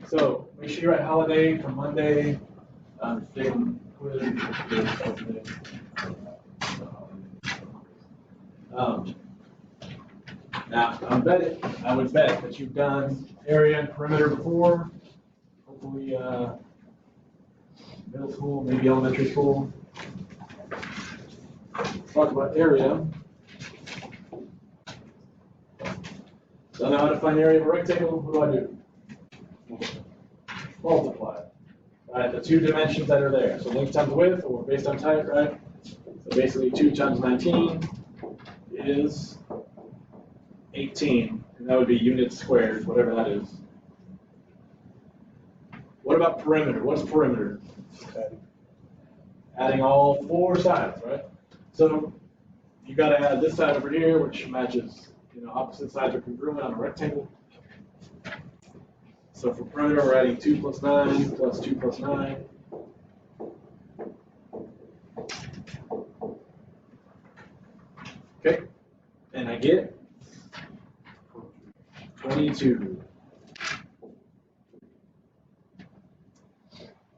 So make sure you write holiday for Monday. Now, I would bet that you've done area and perimeter before. Hopefully, middle school, maybe elementary school. Let's talk about area. So now how to find area of a rectangle, what do? Multiply. Right, the two dimensions that are there. So length times width, or base times height, right? So basically 2 times 19 is 18. And that would be units squared, whatever that is. What about perimeter? What's perimeter? Okay. Adding all 4 sides, right? So you got to add this side over here, which matches, opposite sides are congruent on a rectangle. So for perimeter, we're adding 2 plus 9 plus 2 plus 9. Okay, and I get 22.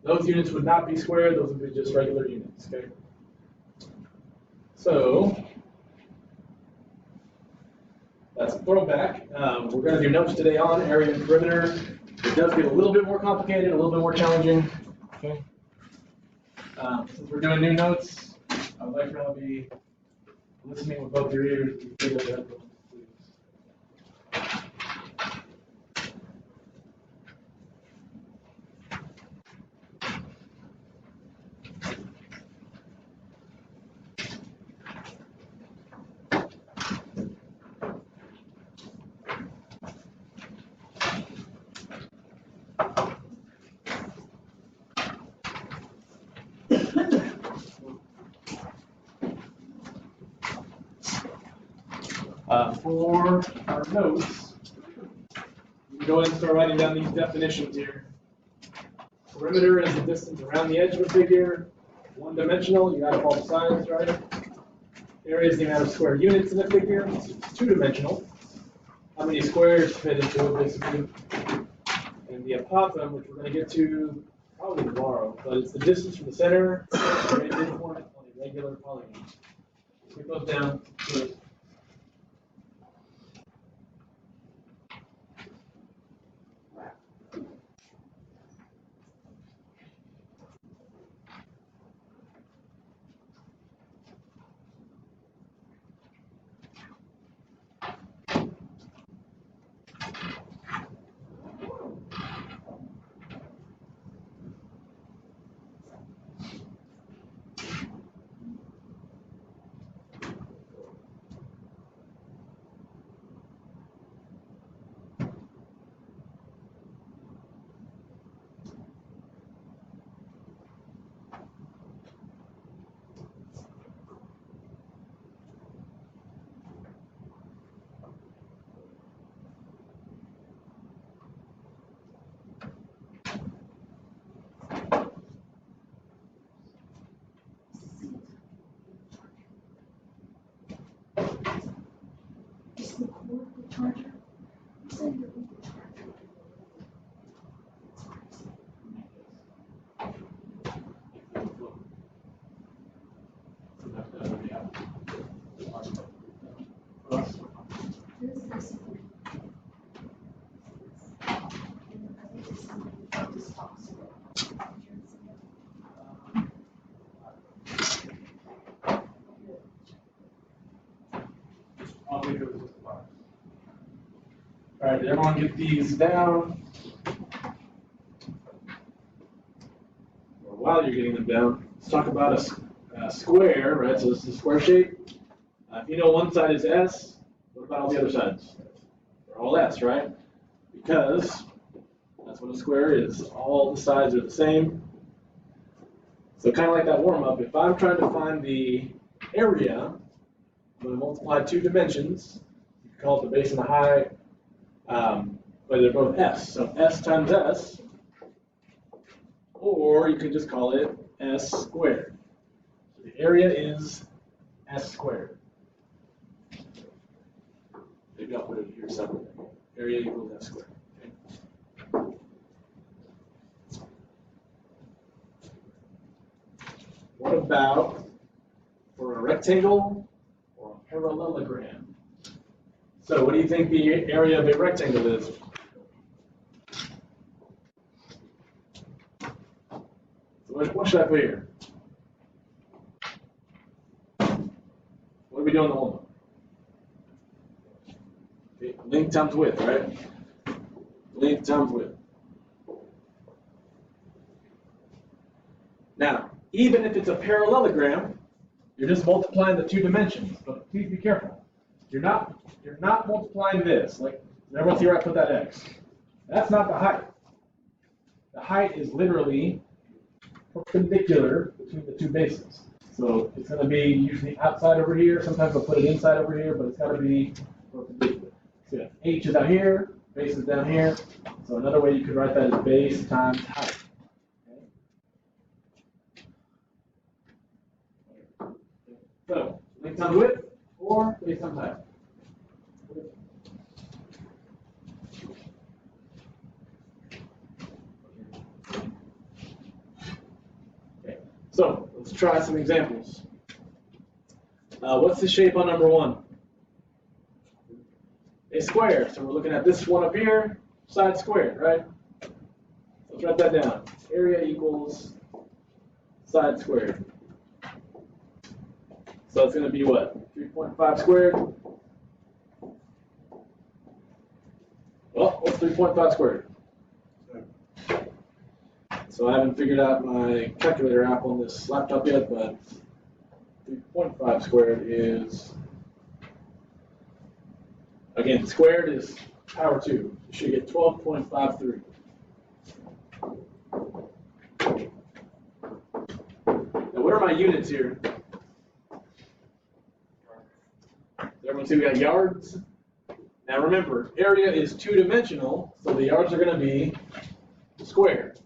Those units would not be squared, those would be just regular units, okay? So, that's a throwback. We're going to do notes today on area and perimeter. It does get a little bit more complicated, a little bit more challenging, okay? Since we're doing new notes, I would like you all to be listening with both your ears. For our notes, we can go ahead and start writing down these definitions here. Perimeter is the distance around the edge of a figure. One-dimensional, you add up all the sides, right? Area is the amount of square units in a figure. It's two-dimensional. How many squares fit into it, basically. And the apothem, which we're going to get to probably tomorrow, but it's the distance from the center to the midpoint on a regular polygon. So it goes down to all right, did everyone get these down? Or while you're getting them down, let's talk about a square, right? So this is a square shape. If you know one side is S, what about all the other sides? They're all S, right? Because that's what a square is. All the sides are the same. So kind of like that warm-up, if I'm trying to find the area, I'm going to multiply 2 dimensions. You can call it the base and the height. But they're both S. So S times S, or you could just call it S squared. So the area is S squared. Maybe I'll put it here separately. Area equals S squared. Okay? what about for a rectangle or a parallelogram? So what do you think the area of a rectangle is? So what should I put here? What are we doing in the homework? Okay, length times width, right? Length times width. Now, even if it's a parallelogram, you're just multiplying the two dimensions. But please be careful. You're not multiplying this. Like everyone see where I put that X. That's not the height. The height is literally perpendicular between the two bases. So it's going to be usually outside over here. Sometimes I'll put it inside over here, but it's got to be perpendicular. So yeah, H is out here, base is down here. So another way you could write that is base times height. Okay. So length times width or base times height. Okay. So let's try some examples. What's the shape on number 1? A square. So we're looking at this one up here, side squared, right? Let's write that down. Area equals side squared. So it's going to be what? 3.5 squared? Well, what's 3.5 squared? So I haven't figured out my calculator app on this laptop yet, but 3.5 squared is, again, squared is power 2. You should get 12.53. Now, what are my units here? Everyone see we got yards? Now remember, area is 2-dimensional, so the yards are going to be squared.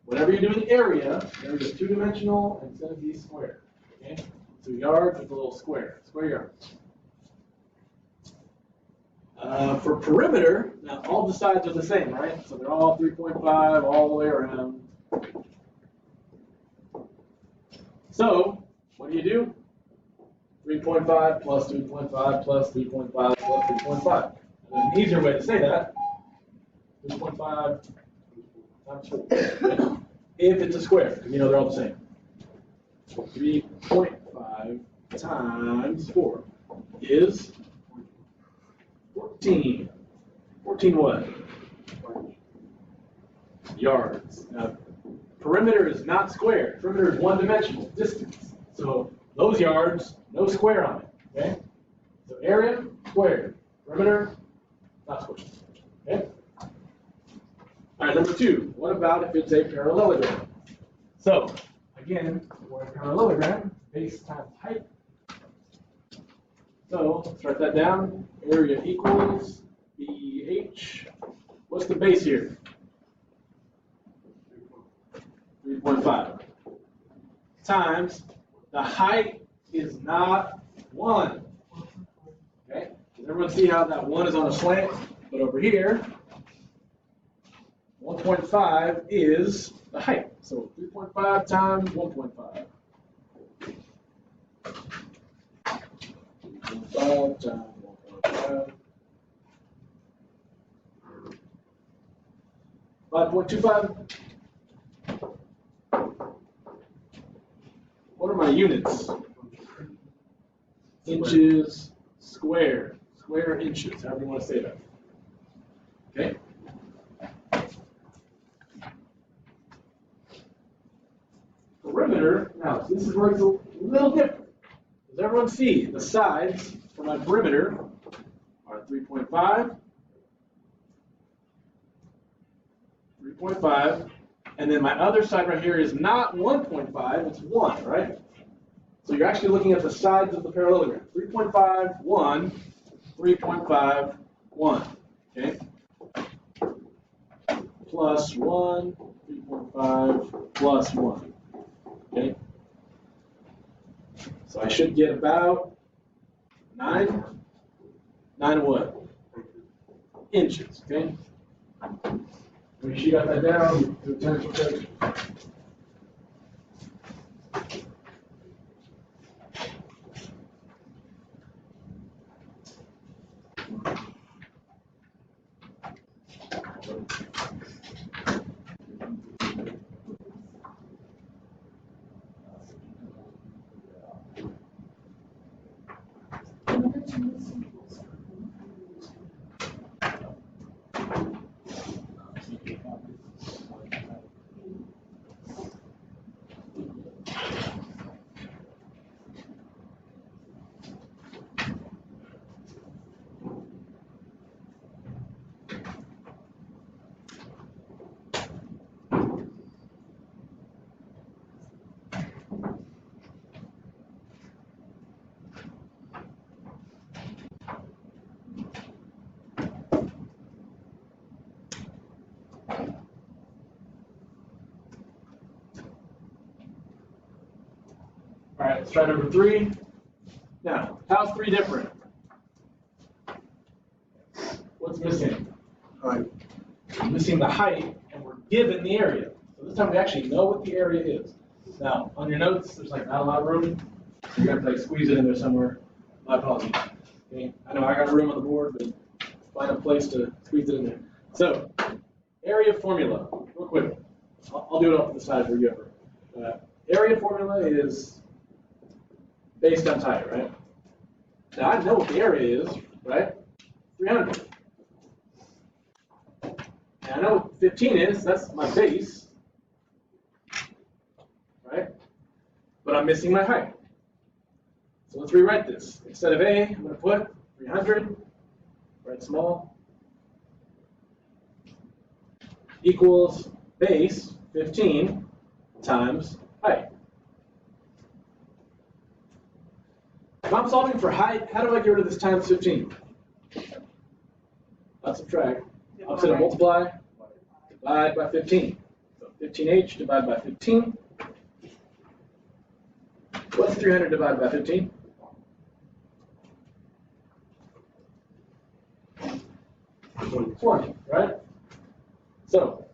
Whenever you're doing area is 2-dimensional and it's going to be squared. Okay? So yards with a little square yards. For perimeter, now all the sides are the same, right? So they're all 3.5 all the way around. So what do? 3.5 plus 3.5 plus 3.5 plus 3.5. And an easier way to say that, 3.5 times 4. If it's a square, because you know they're all the same. So 3.5 times 4 is 14. 14 what? Yards. Now, perimeter is not square. Perimeter is 1-dimensional, distance. So those yards, no square on it. Okay? So area, squared. Perimeter, not square. Okay? All right, number 2. What about if it's a parallelogram? So, again, for a parallelogram, base times height. So, let's write that down. Area equals BH. What's the base here? 3.5. Times the height is not 1. Okay? Does everyone see how that 1 is on a slant? But over here, 1.5 is the height. So 3.5 times 1.5. 3.5 times 1.5. 5.25. What are my units? Inches square. Square inches, however you want to say that. Okay? Perimeter, now this is where it's a little different. Does everyone see the sides for my perimeter are 3.5, 3.5, and then my other side right here is not 1.5, it's 1, right? So you're actually looking at the sides of the parallelogram. 3.5, 1, 3.5, 1, okay? Plus 1, 3.5, plus 1, okay? So I should get about 9 what? Inches, okay? Make sure you got that down. Do a tangent check. All right, let's try number 3. Now, how's 3 different? What's missing? Height. We're missing the height, and we're given the area. So this time we actually know what the area is. Now, on your notes, there's like not a lot of room. You're gonna have to like squeeze it in there somewhere. My apologies. Okay, I know I got room on the board, but find a place to squeeze it in there. So, area formula, real quick. I'll do it off to the side for you ever. Area formula is base times height, right? Now I know what the area is, right? 300. And I know what 15 is, that's my base, right? But I'm missing my height. So let's rewrite this. Instead of A, I'm going to put 300, write small, equals base 15 times height. If I'm solving for height, how do I get rid of this times 15? Not subtract. Opposite of multiply, divide by 15. So 15h divided by 15. What's 300 divided by 15? 20, right? So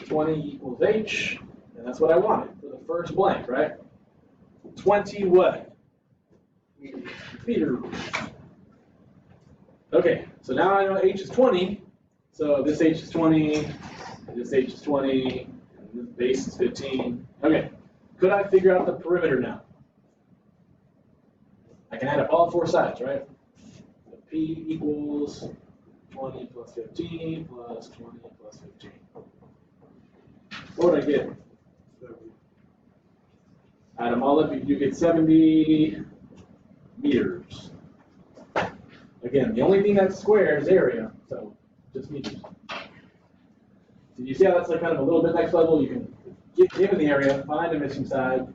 20 equals h, and that's what I wanted for the first blank, right? 20 what? Meters. Okay, so now I know h is 20, so this h is 20, this h is 20, and this base is 15. Okay, could I figure out the perimeter now? I can add up all 4 sides, right? So P equals 20 plus 15 plus 20 plus 15. What would I get? Add them all up, you get 70 meters. Again, the only thing that's square is area, so just meters. So you see how that's like kind of a little bit next level? You can get given the area, find the missing side,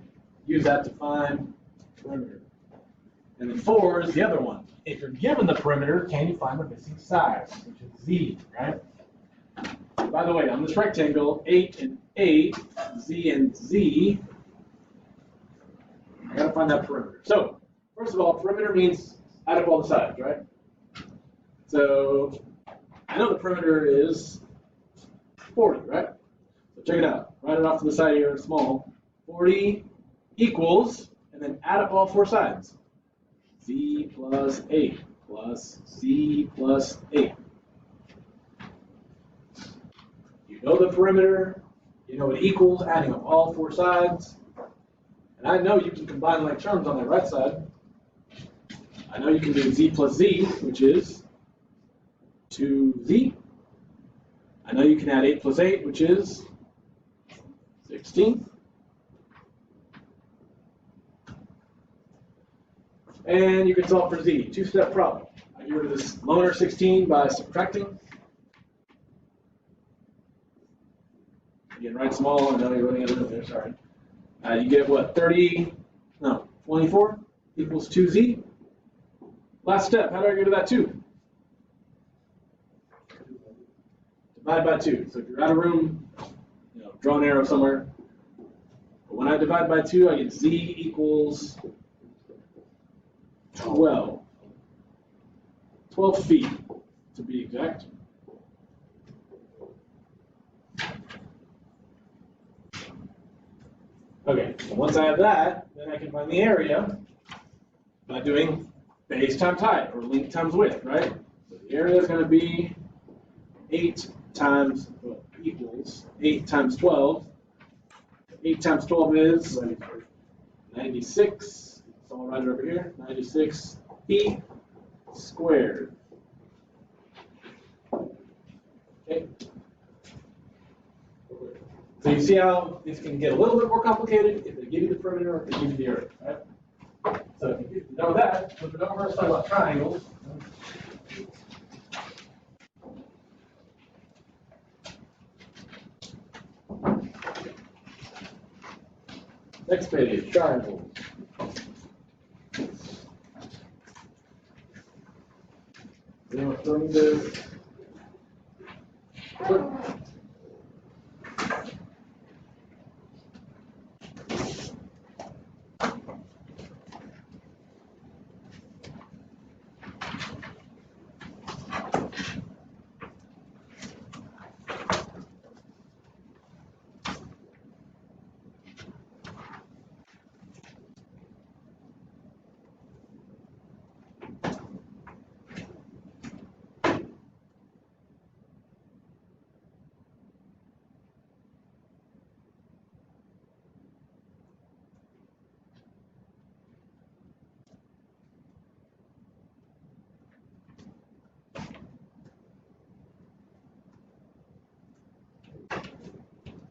use that to find perimeter. And then 4 is the other one. If you're given the perimeter, can you find the missing side, which is Z, right? By the way, on this rectangle, 8 and 8, Z and Z, I gotta find that perimeter. So, first of all, perimeter means add up all the sides, right? So, I know the perimeter is 40, right? So check it out. Write it off to the side here, small. 40 equals, and then add up all 4 sides. Z plus 8 plus Z plus 8. You know the perimeter, you know it equals, adding up all 4 sides. And I know you can combine like terms on the right side. I know you can do Z plus Z, which is 2Z. I know you can add 8 plus 8, which is 16. And you can solve for Z, 2-step problem. I get rid of this loner 16 by subtracting. Again, write small, I know you're running out of room there, sorry. You get what, 24 equals 2Z. Last step, how do I get rid of that 2? Divide by 2. So if you're out of room, draw an arrow somewhere. But when I divide by 2, I get Z equals 12. 12 feet, to be exact. Okay, so once I have that, then I can find the area by doing base times height, or length times width, right? So the area is going to be 8 times equals 8 times 12. 8 times 12 is 96. So I'll write it over here. 96 feet squared. Okay. So you see how this can get a little bit more complicated if they give you the perimeter or if they give you the area, right? So if you know that, but we don't want to talk about triangles. Next page, triangles. Then we're going to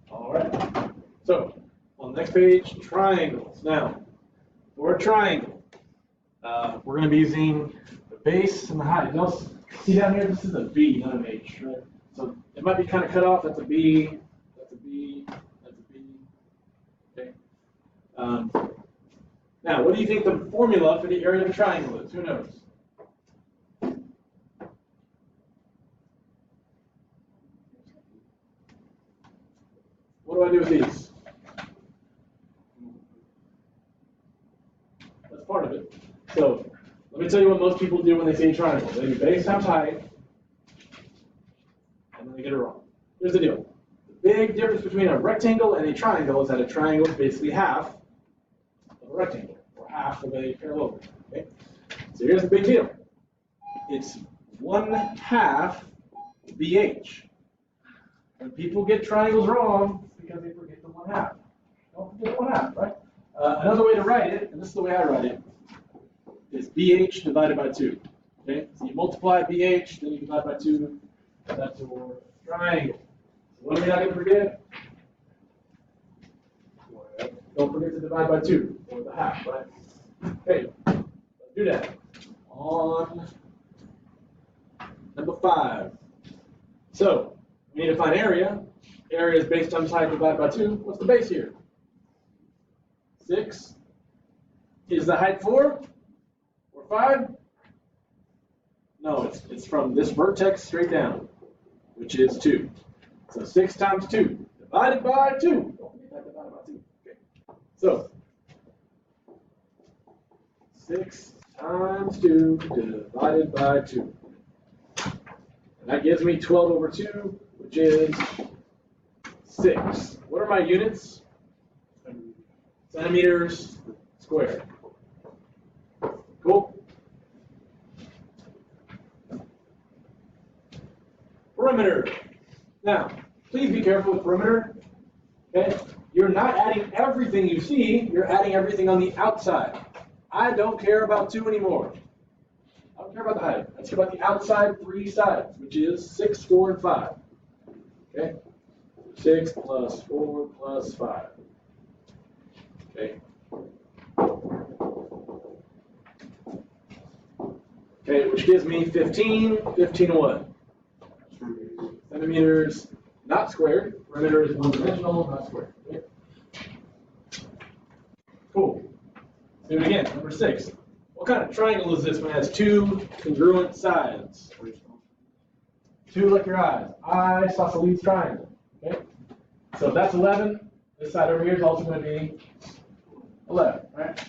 all right. So on the next page, triangles. Now, for a triangle, we're going to be using the base and the height. You'll see down here, this is a B, not an H, right? So it might be kind of cut off. That's a B. That's a B. That's a B. Okay. Now, what do you think the formula for the area of a triangle is? Who knows? What do I do with these? That's part of it. So let me tell you what most people do when they say triangle. They do base times height, and then they get it wrong. Here's the deal. The big difference between a rectangle and a triangle is that a triangle is basically half of a rectangle, or half of a parallelogram. Okay? So here's the big deal. It's 1/2 BH. When people get triangles wrong, it's because they forget the 1/2. Don't forget the 1/2, right? Another way to write it, and this is the way I write it, is BH divided by 2. Okay? So you multiply BH, then you divide by 2. That's your triangle. So what are we not going to forget? Don't forget to divide by 2, or the half, right? Okay, let's do that. On number 5. So, we need to find area. Area is base times height divided by 2. What's the base here? 6. Is the height 4 or 5? No, it's from this vertex straight down, which is 2. So 6 times 2 divided by 2. Don't forget that divided by 2. Okay. So 6 times 2 divided by 2. And that gives me 12 over 2, which is 6. What are my units? Centimeters squared. Cool. Perimeter. Now, please be careful with perimeter. Okay? You're not adding everything you see, you're adding everything on the outside. I don't care about 2 anymore. I don't care about the height. I care about the outside 3 sides, which is 6, 4, and 5. Okay? 6 plus 4 plus 5. Okay. Okay, which gives me 15. 15 what? Centimeters, not squared. Perimeter is one-dimensional, not squared. Okay. Cool. Let's do it again. Number 6. What kind of triangle is this when it has 2 congruent sides? 2 like your eyes. Isosceles triangle. Okay. So that's 11. This side over here is also going to be 11, right?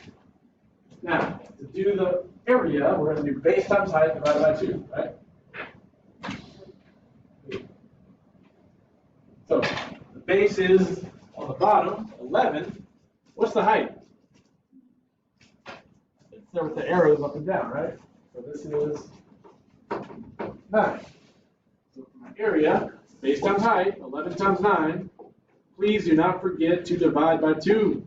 Now, to do the area, we're going to do base times height divided by 2, right? So, the base is on the bottom, 11. What's the height? It's there with the arrows up and down, right? So this is 9. So for my area, base times height, 11 times 9. Please do not forget to divide by 2.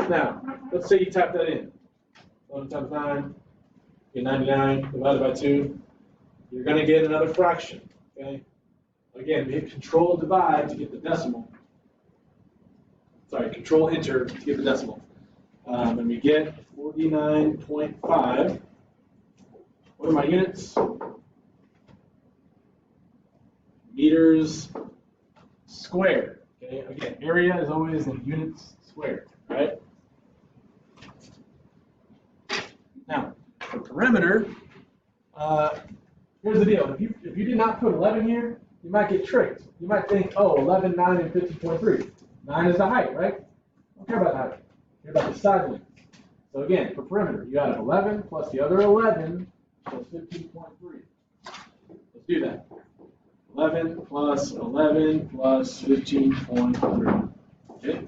Now, let's say you type that in. 11 times 9, get 99, divided by 2. You're going to get another fraction, okay? Again, we hit Control Divide to get the decimal. Sorry, Control Enter to get the decimal. And we get 49.5. What are my units? Meters squared. Okay, again, area is always in units squared, right? Now, for perimeter, here's the deal. If you did not put 11 here, you might get tricked. You might think, oh, 11, 9, and 50.3. 9 is the height, right? Don't care about the height. Care about the side length. So again, for perimeter, you got 11 plus the other 11 plus 15.3. Let's do that. 11 plus 11 plus 15.3. Okay?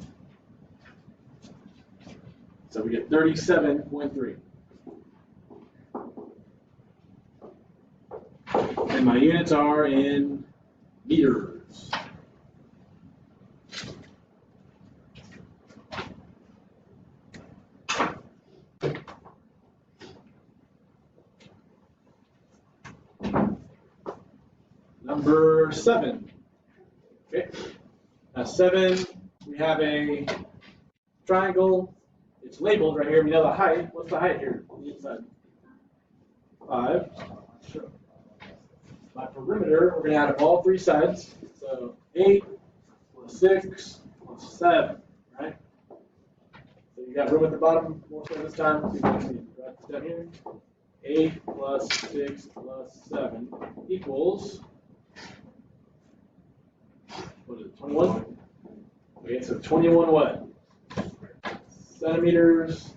So we get 37.3. And my units are in meters. Number 7. Okay. Now 7, we have a triangle. It's labeled right here. We know the height. What's the height here on the inside? 5. Sure. By perimeter, we're going to add up all 3 sides. So 8 plus 6 plus 7, right? So you got room at the bottom more so this time. So you can actually write this down here. 8 plus 6 plus 7 equals, what is it, 21? Okay, so 21 what? Centimeters,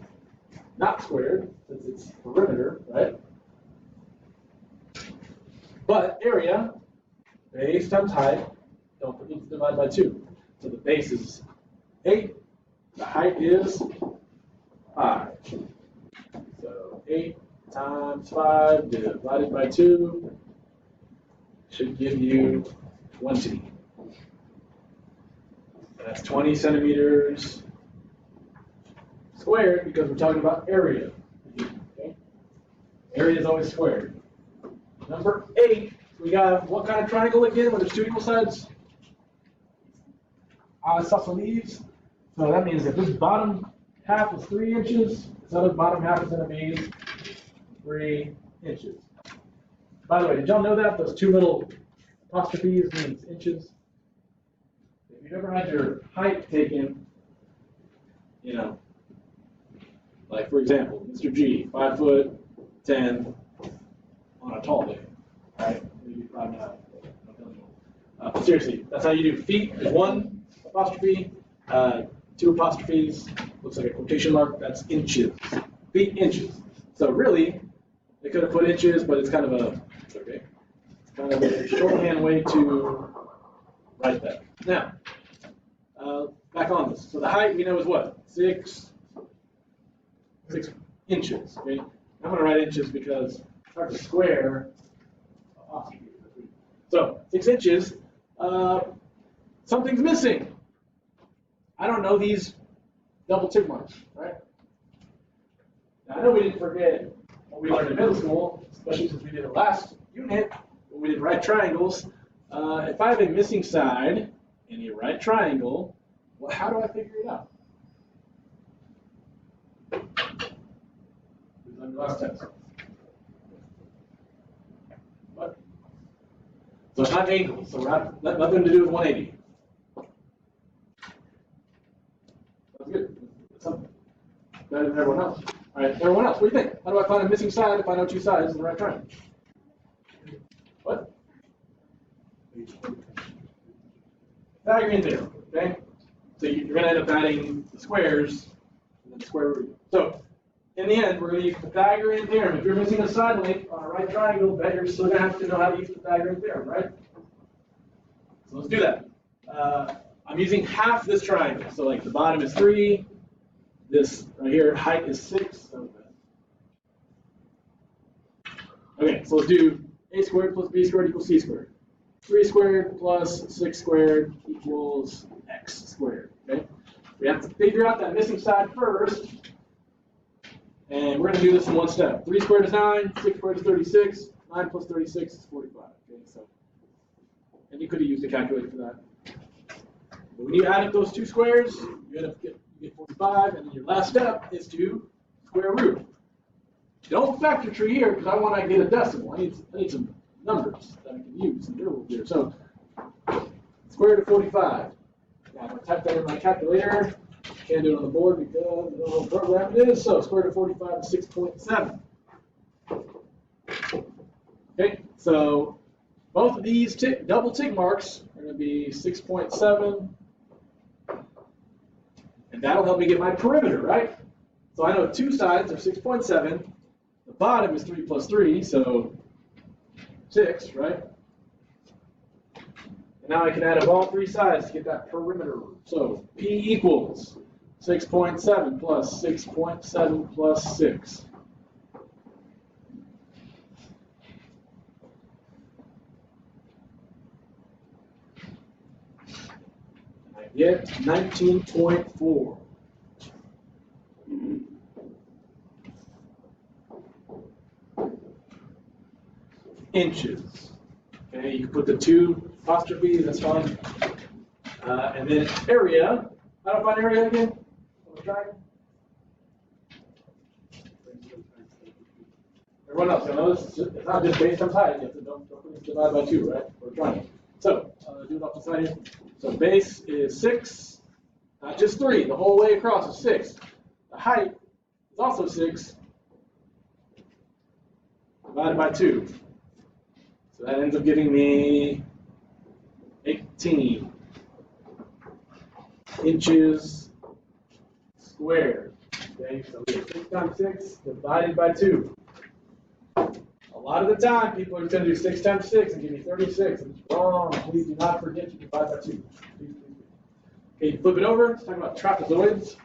not squared, since it's perimeter, right? But area, base times height, don't forget to divide by 2. So the base is 8, the height is 5. So 8 times 5 divided by 2 should give you 20. That's 20 centimeters squared because we're talking about area. Okay? Area is always squared. Number 8, we got what kind of triangle again when there's 2 equal sides? Isosceles. So that means if this bottom half is 3 inches, this other bottom half is going to be 3 inches. By the way, did y'all know that? Those 2 little apostrophes means inches. If you've ever had your height taken, you know, like for example, Mr. G, 5'10" on a tall day, right? Maybe 5'9". But seriously, that's how you do feet. There's 1 apostrophe, 2 apostrophes, looks like a quotation mark. That's inches. Feet, inches. So really, they could have put inches, but it's kind of a okay. It's kind of a shorthand way to write that. Now, back on this. So the height we know is what? 6 inches. Okay. I'm going to write inches because it's hard to square. So 6 inches. Something's missing. I don't know these double tick marks, right? Now, I know we didn't forget what we learned in middle school, especially since we did it last unit, when we did right triangles. If I have a missing side in a right triangle, well, how do I figure it out? Who's on your last test? What? So it's not angles, so we're not nothing to do with 180. That's good. That's something. Better than everyone else. All right, everyone else, what do you think? How do I find a missing side if I know 2 sides in the right triangle? What? Pythagorean theorem, okay? So you're going to end up adding the squares and then the square root. So in the end, we're going to use Pythagorean theorem. If you're missing a side length on a right triangle, bet you're still going to have to know how to use Pythagorean theorem, right? So let's do that. I'm using half this triangle. So like the bottom is 3. This right here, height is 6. Okay, so let's do a squared plus b squared equals c squared. 3 squared plus 6 squared equals x squared. Okay? We have to figure out that missing side first. And we're going to do this in one step. 3 squared is 9, 6 squared is 36, 9 plus 36 is 45. Okay, so, and you could have used a calculator for that. But when you add up those two squares, you end up you get 45, and then your last step is to square root. Don't factor tree here because I want to get a decimal. I need some numbers that I can use in intervals here. So square root of 45. Now I'm going to type that in my calculator. Can't do it on the board because I don't know what program it is. So square root of 45 is 6.7. Okay, so both of these double tick marks are going to be 6.7. And that'll help me get my perimeter, right? So I know two sides are 6.7. The bottom is 3 plus 3, so 6, right? And now I can add up all three sides to get that perimeter. So P equals 6.7 plus 6.7 plus 6. I get 19.4. Inches. Okay, you can put the two apostrophes, that's fine. And then area. How do I find area again? Everyone else, I know it's not just base times height. You have to don't divide by 2, right? We're trying. So do it off the side here. So base is 6, not just 3. The whole way across is 6. The height is also 6 divided by 2. So that ends up giving me 18 inches squared. Okay, so we have 6 times 6 divided by 2. A lot of the time, people are going to do 6 times 6 and give me 36. And it's wrong. Please do not forget to divide by 2. Please, please, please. Okay, flip it over. Let's talk about trapezoids.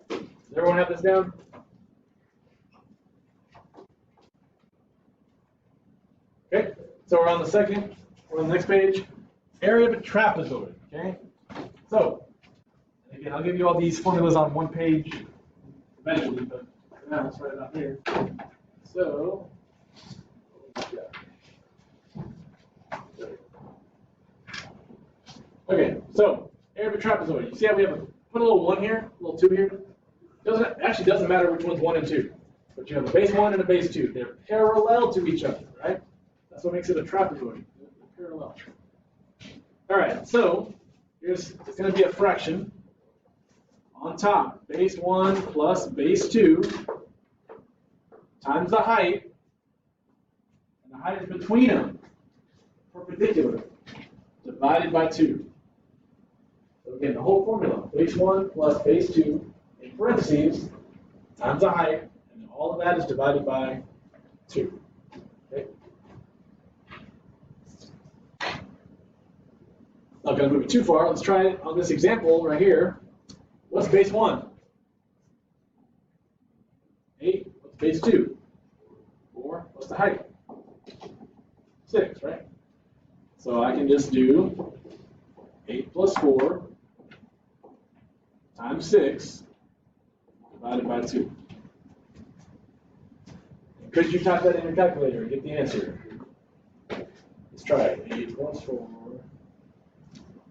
Does everyone have this down? Okay, so we're on the next page. Area of a trapezoid, okay? So, again, I'll give you all these formulas on one page eventually, but for now, let's write it out here. So, okay, so, area of a trapezoid. You see how we have put a little 1 here, a little 2 here? Actually doesn't matter which one's 1 and 2. But you have a base 1 and a base 2. They're parallel to each other, right? That's what makes it a trapezoid. They're parallel. All right, so it's going to be a fraction on top. Base 1 plus base 2 times the height. And the height is between them, perpendicular, divided by 2. So again, the whole formula, base 1 plus base 2 in parentheses times the height, and all of that is divided by 2. Okay? Not going to move it too far. Let's try it on this example right here. What's base 1? 8. What's base 2? 4. What's the height? 6, right? So I can just do 8 plus 4 times 6 divided by 2. Could you type that in your calculator and get the answer? Let's try it. 8 plus 4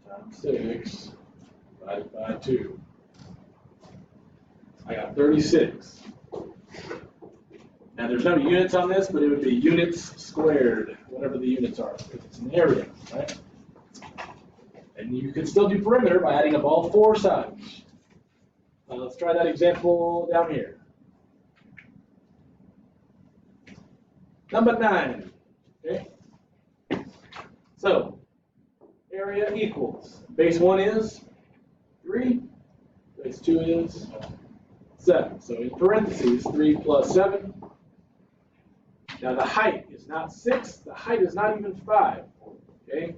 times 6 divided by 2. I got 36. Now there's no units on this, but it would be units squared, whatever the units are. It's an area, right? And you can still do perimeter by adding up all 4 sides. Let's try that example down here. Number 9. Okay. So area equals base 1 is 3, base 2 is 7. So in parentheses, 3 plus 7. Now the height is not 6, the height is not even 5. Okay?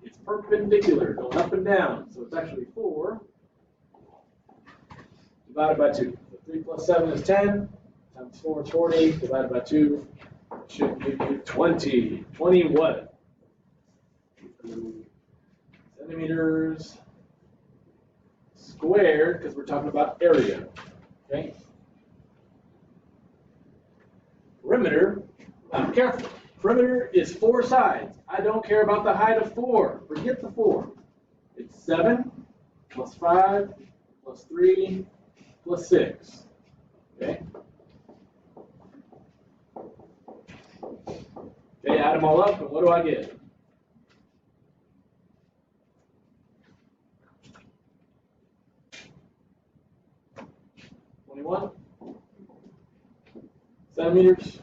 It's perpendicular, going up and down. So it's actually 4 divided by 2. So 3 plus 7 is 10, times 4 is 40, divided by 2 should give you 20. 20 what? Centimeters squared, because we're talking about area. Okay? Perimeter, careful. Perimeter is 4 sides. I don't care about the height of 4. Forget the 4. It's 7 plus 5 plus 3 plus 6. Okay? Okay, add them all up, and what do I get? Centimeters.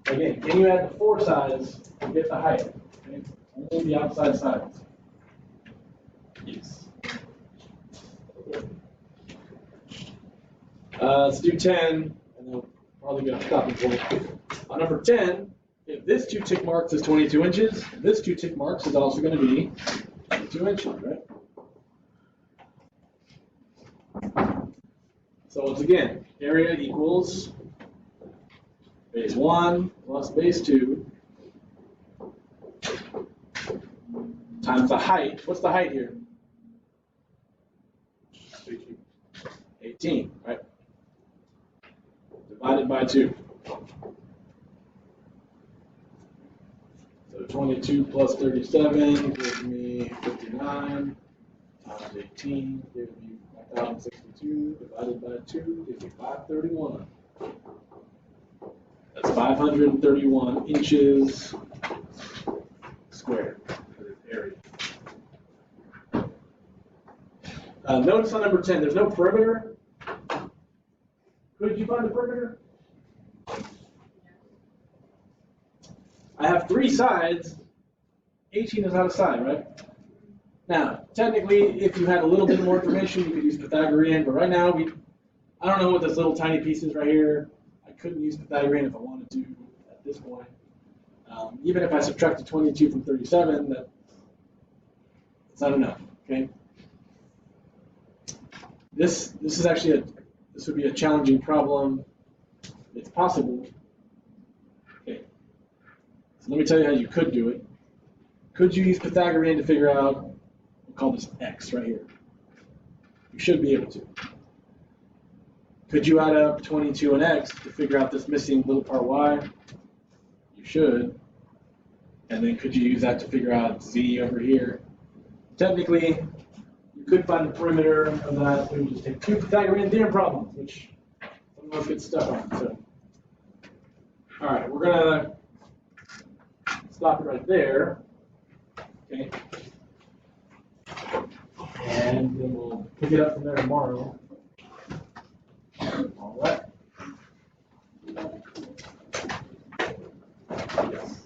Again, can you add the 4 sides to get the height? Okay? Only the outside sides. Yes. Let's do 10, and then we'll probably get a stopping point. On number 10, if this 2 tick marks is 22 inches, this 2 tick marks is also going to be 22 inches, right? So once again, area equals base 1 plus base 2 times the height. What's the height here? 18, right? Divided by 2. So 22 plus 37 gives me 59 times 18 gives me 1062 divided by 2 gives me 531. That's 531 inches squared for this area. Notice on number 10, there's no perimeter. Could you find the perimeter? I have 3 sides. 18 is not a side, right? Now, technically, if you had a little bit more information, you could use Pythagorean, but right now, I don't know what this little tiny piece is right here. I couldn't use Pythagorean if I wanted to at this point. Even if I subtracted 22 from 37, that's not enough, okay? This is actually this would be a challenging problem. It's possible. Okay. So let me tell you how you could do it. Could you use Pythagorean to figure out, we'll call this x right here. You should be able to. Could you add up 22 and x to figure out this missing little part y? You should. And then could you use that to figure out z over here? Technically, you could find the perimeter of that. We would just take 2 Pythagorean theorem problems, which some of us get stuck on. So, all right, we're gonna stop it right there. Okay. And then we'll pick it up from there tomorrow. All right. Yes.